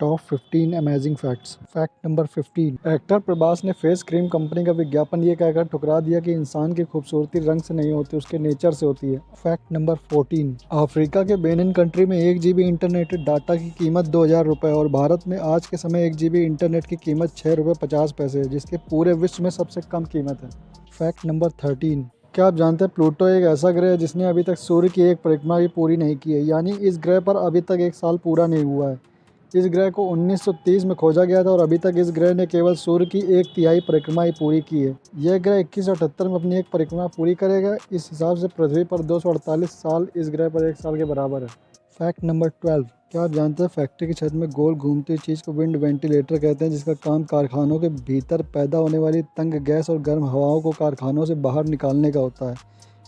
Top 15 amazing facts. Fact number 15, actor Prabhas ने face cream company का विज्ञापन ये कहकर ठुकरा दिया कि इंसान की खूबसूरती रंग से नहीं होती, उसके नेचर से होती है। फैक्ट नंबर 14, अफ्रीका के बेनिन कंट्री में 1 GB इंटरनेट डाटा की कीमत 2000 रुपये और भारत में आज के समय 1 GB इंटरनेट की कीमत 6 रुपये 50 पैसे है, जिसके पूरे विश्व में सबसे कम कीमत है। फैक्ट नंबर 13, क्या आप जानते हैं प्लूटो एक ऐसा ग्रह है जिसने अभी तक सूर्य की एक परिक्रमा भी पूरी नहीं की है, यानी इस ग्रह पर अभी तक 1 साल पूरा नहीं हुआ है। इस ग्रह को 1930 में खोजा गया था और अभी तक इस ग्रह ने केवल सूर्य की 1/3 परिक्रमा ही पूरी की है। यह ग्रह 2178 में अपनी एक परिक्रमा पूरी करेगा। इस हिसाब से पृथ्वी पर 248 साल इस ग्रह पर 1 साल के बराबर है। फैक्ट नंबर 12, क्या आप जानते हैं फैक्ट्री की छत में गोल घूमती चीज़ को विंड वेंटिलेटर कहते हैं, जिसका काम कारखानों के भीतर पैदा होने वाली तंग गैस और गर्म हवाओं को कारखानों से बाहर निकालने का होता है।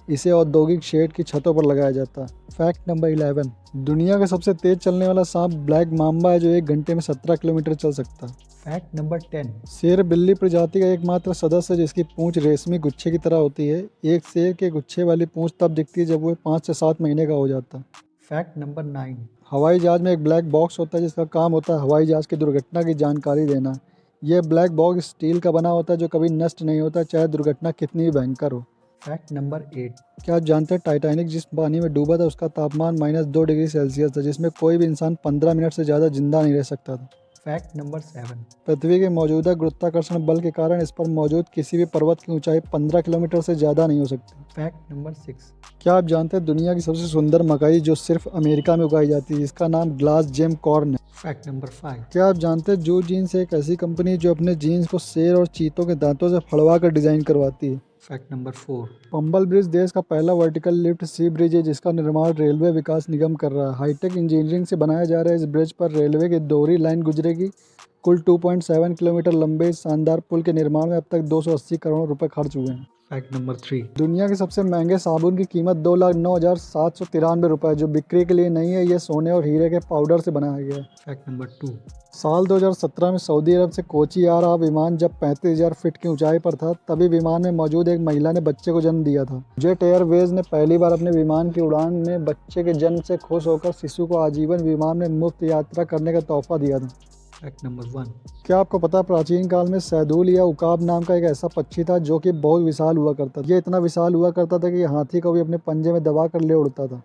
इसे औद्योगिक शेड की छतों पर लगाया जाता है। फैक्ट नंबर 11, दुनिया का सबसे तेज चलने वाला सांप ब्लैक माम्बा है, जो 1 घंटे में 17 किलोमीटर चल सकता है। फैक्ट नंबर 10, शेर बिल्ली प्रजाति का एकमात्र सदस्य है जिसकी पूंछ रेशमी गुच्छे की तरह होती है। एक शेर के गुच्छे वाली पूंछ तब दिखती है जब वो 5 से 7 महीने का हो जाता है। फैक्ट नंबर 9, हवाई जहाज में एक ब्लैक बॉक्स होता है जिसका काम होता है हवाई जहाज की दुर्घटना की जानकारी देना। यह ब्लैक बॉक्स स्टील का बना होता है जो कभी नष्ट नहीं होता, चाहे दुर्घटना कितनी भी भयंकर हो। फैक्ट नंबर 8, क्या आप जानते हैं टाइटैनिक जिस पानी में डूबा था उसका तापमान -2 डिग्री सेल्सियस था, जिसमें कोई भी इंसान 15 मिनट से ज़्यादा जिंदा नहीं रह सकता था। फैक्ट नंबर 7, पृथ्वी के मौजूदा गुरुत्वाकर्षण बल के कारण इस पर मौजूद किसी भी पर्वत की ऊंचाई 15 किलोमीटर से ज़्यादा नहीं हो सकती। फैक्ट नंबर 6, क्या आप जानते हैं दुनिया की सबसे सुंदर मकई जो सिर्फ अमेरिका में उगाई जाती है, जिसका नाम ग्लास जेम कॉर्न है। फैक्ट नंबर 5, क्या आप जानते हैं जू जीन्स एक ऐसी कंपनी है जो अपने जीन्स को शेर और चीतों के दांतों से फड़वा कर डिजाइन करवाती है। फैक्ट नंबर 4, पंबल ब्रिज देश का पहला वर्टिकल लिफ्ट सी ब्रिज है जिसका निर्माण रेलवे विकास निगम कर रहा है। हाईटेक इंजीनियरिंग से बनाया जा रहा है। इस ब्रिज पर रेलवे की दोहरी लाइन गुजरेगी। कुल 2.7 किलोमीटर लंबे इस शानदार पुल के निर्माण में अब तक 280 करोड़ रुपए खर्च हुए हैं। फैक्ट नंबर 3, दुनिया के सबसे महंगे साबुन की कीमत 2,09,793 रुपये है, जो बिक्री के लिए नहीं है। यह सोने और हीरे के पाउडर से बनाया गया है। फैक्ट नंबर 2, साल 2017 में सऊदी अरब से कोची आ रहा विमान जब 35,000 फीट की ऊंचाई पर था, तभी विमान में मौजूद एक महिला ने बच्चे को जन्म दिया था। जेट एयरवेज ने पहली बार अपने विमान की उड़ान में बच्चे के जन्म से खुश होकर शिशु को आजीवन विमान में मुफ्त यात्रा करने का तोहफा दिया था। फैक्ट नंबर 1, क्या आपको पता है प्राचीन काल में सैदुल या उकाब नाम का एक ऐसा पक्षी था जो कि बहुत विशाल हुआ करता था। ये इतना विशाल हुआ करता था कि हाथी को भी अपने पंजे में दबा कर ले उड़ता था।